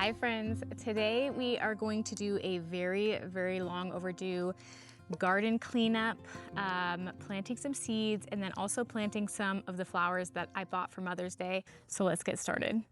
Hi friends, today we are going to do a very long overdue garden cleanup, planting some seeds and then also planting some of the flowers that I bought for Mother's Day. So let's get started.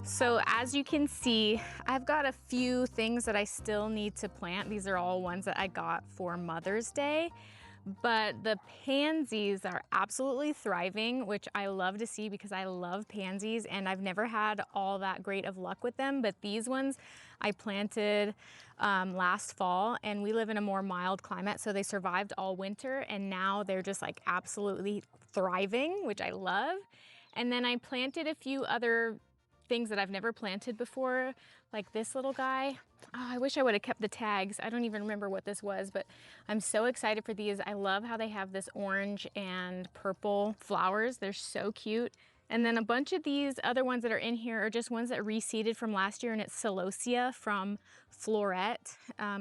So as you can see, I've got a few things that I still need to plant. These are all ones that I got for Mother's Day, but the pansies are absolutely thriving, which I love to see because I love pansies and I've never had all that great of luck with them. But these ones I planted last fall, and we live in a more mild climate, so they survived all winter and now they're just like absolutely thriving, which I love. And then I planted a few other things that I've never planted before, like this little guy. Oh, I wish I would have kept the tags. I don't even remember what this was, but I'm so excited for these. I love how they have this orange and purple flowers. They're so cute. And then a bunch of these other ones that are in here are just ones that reseeded from last year, and it's Celosia from Floret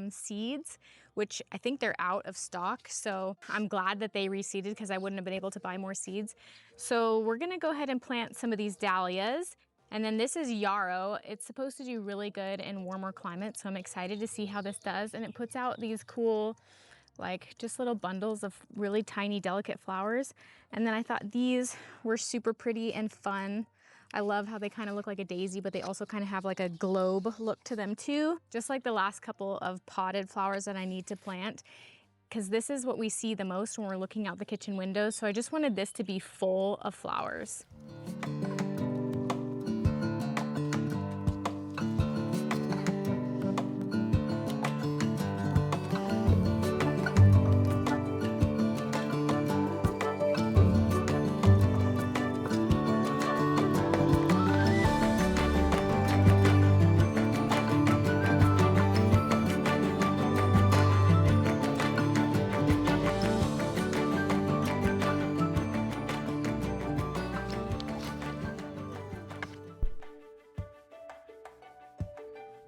Seeds, which I think they're out of stock. So I'm glad that they reseeded because I wouldn't have been able to buy more seeds. So we're gonna go ahead and plant some of these dahlias. And then this is yarrow. It's supposed to do really good in warmer climates, so I'm excited to see how this does. And it puts out these cool, like just little bundles of really tiny, delicate flowers. And then I thought these were super pretty and fun. I love how they kind of look like a daisy, but they also kind of have like a globe look to them too. Just like the last couple of potted flowers that I need to plant, because this is what we see the most when we're looking out the kitchen windows. So I just wanted this to be full of flowers.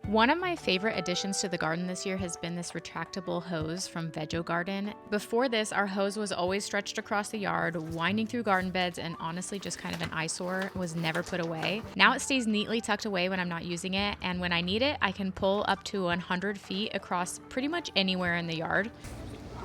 One of my favorite additions to the garden this year has been this retractable hose from Veggie Garden. Before this, our hose was always stretched across the yard, winding through garden beds, and honestly just kind of an eyesore, was never put away. Now it stays neatly tucked away when I'm not using it, and when I need it, I can pull up to 100 feet across pretty much anywhere in the yard.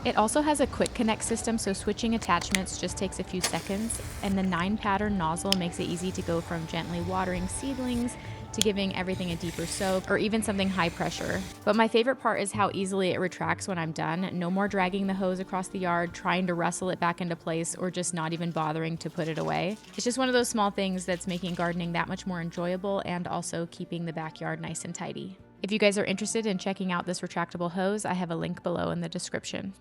It also has a quick connect system, so switching attachments just takes a few seconds, and the 9-pattern nozzle makes it easy to go from gently watering seedlings to giving everything a deeper soak, or even something high pressure. But my favorite part is how easily it retracts when I'm done. No more dragging the hose across the yard, trying to wrestle it back into place, or just not even bothering to put it away. It's just one of those small things that's making gardening that much more enjoyable and also keeping the backyard nice and tidy. If you guys are interested in checking out this retractable hose, I have a link below in the description.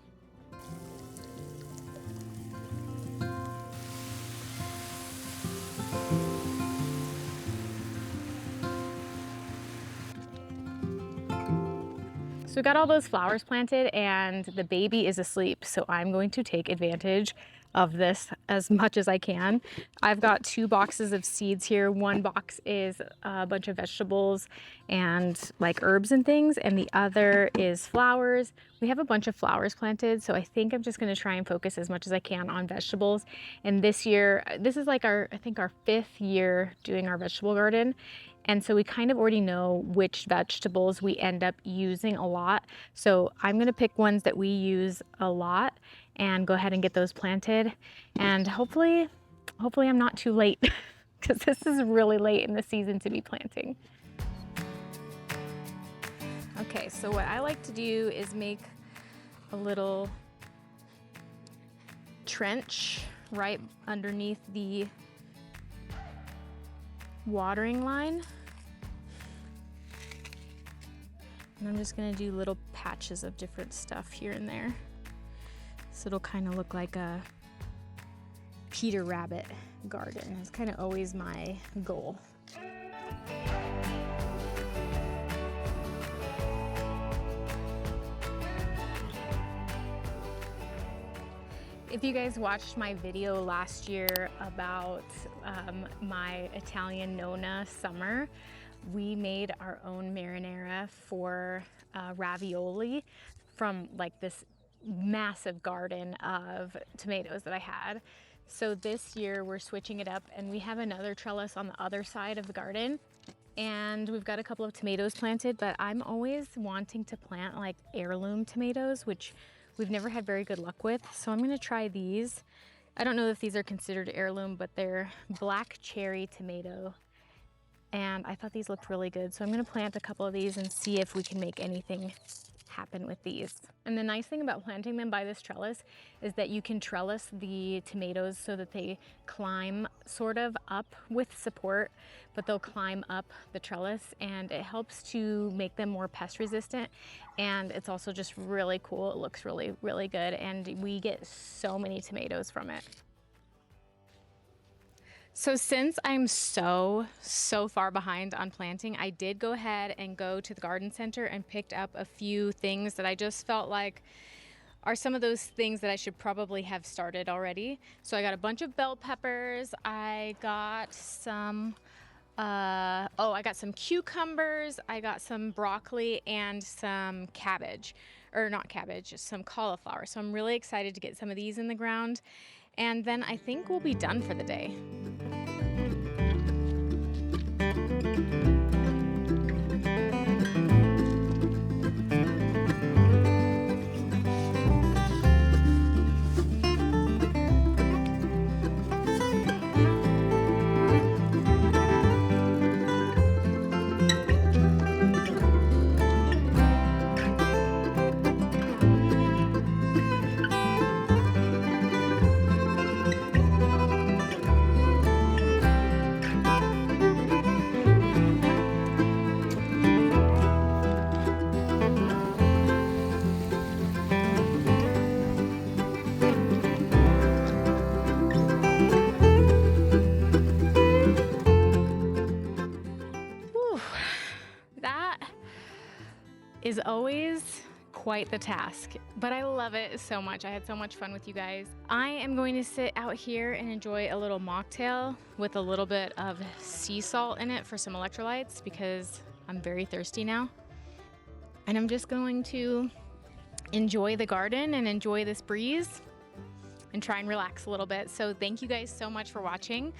So we got all those flowers planted and the baby is asleep. So I'm going to take advantage of this as much as I can. I've got 2 boxes of seeds here. One box is a bunch of vegetables and like herbs and things, and the other is flowers. We have a bunch of flowers planted, so I think I'm just gonna try and focus as much as I can on vegetables. And this year, this is like I think our 5th year doing our vegetable garden. And so we kind of already know which vegetables we end up using a lot. So I'm gonna pick ones that we use a lot and go ahead and get those planted. And hopefully I'm not too late because this is really late in the season to be planting. Okay, so what I like to do is make a little trench right underneath the watering line. And I'm just gonna do little patches of different stuff here and there. So it'll kind of look like a Peter Rabbit garden. It's kind of always my goal. If you guys watched my video last year about my Italian Nonna summer, we made our own marinara for ravioli from like this massive garden of tomatoes that I had. So this year we're switching it up, and we have another trellis on the other side of the garden, and we've got a couple of tomatoes planted, but I'm always wanting to plant like heirloom tomatoes, which we've never had very good luck with. So I'm gonna try these. I don't know if these are considered heirloom, but they're black cherry tomato. And I thought these looked really good. So I'm gonna plant a couple of these and see if we can make anything happen with these. And the nice thing about planting them by this trellis is that you can trellis the tomatoes so that they climb sort of up with support, but they'll climb up the trellis, and it helps to make them more pest resistant. And it's also just really cool. It looks really, really good. And we get so many tomatoes from it. So since I'm so far behind on planting, I did go ahead and go to the garden center and picked up a few things that I just felt like are some of those things that I should probably have started already. So I got a bunch of bell peppers. I got some, I got some cucumbers. I got some broccoli and some cabbage, or not cabbage, some cauliflower. So I'm really excited to get some of these in the ground. And then I think we'll be done for the day. Is always quite the task, but I love it so much. I had so much fun with you guys. I am going to sit out here and enjoy a little mocktail with a little bit of sea salt in it for some electrolytes, because I'm very thirsty now. And I'm just going to enjoy the garden and enjoy this breeze and try and relax a little bit. So thank you guys so much for watching.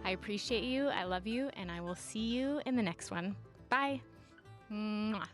I appreciate you, I love you, and I will see you in the next one. Bye. Mwah.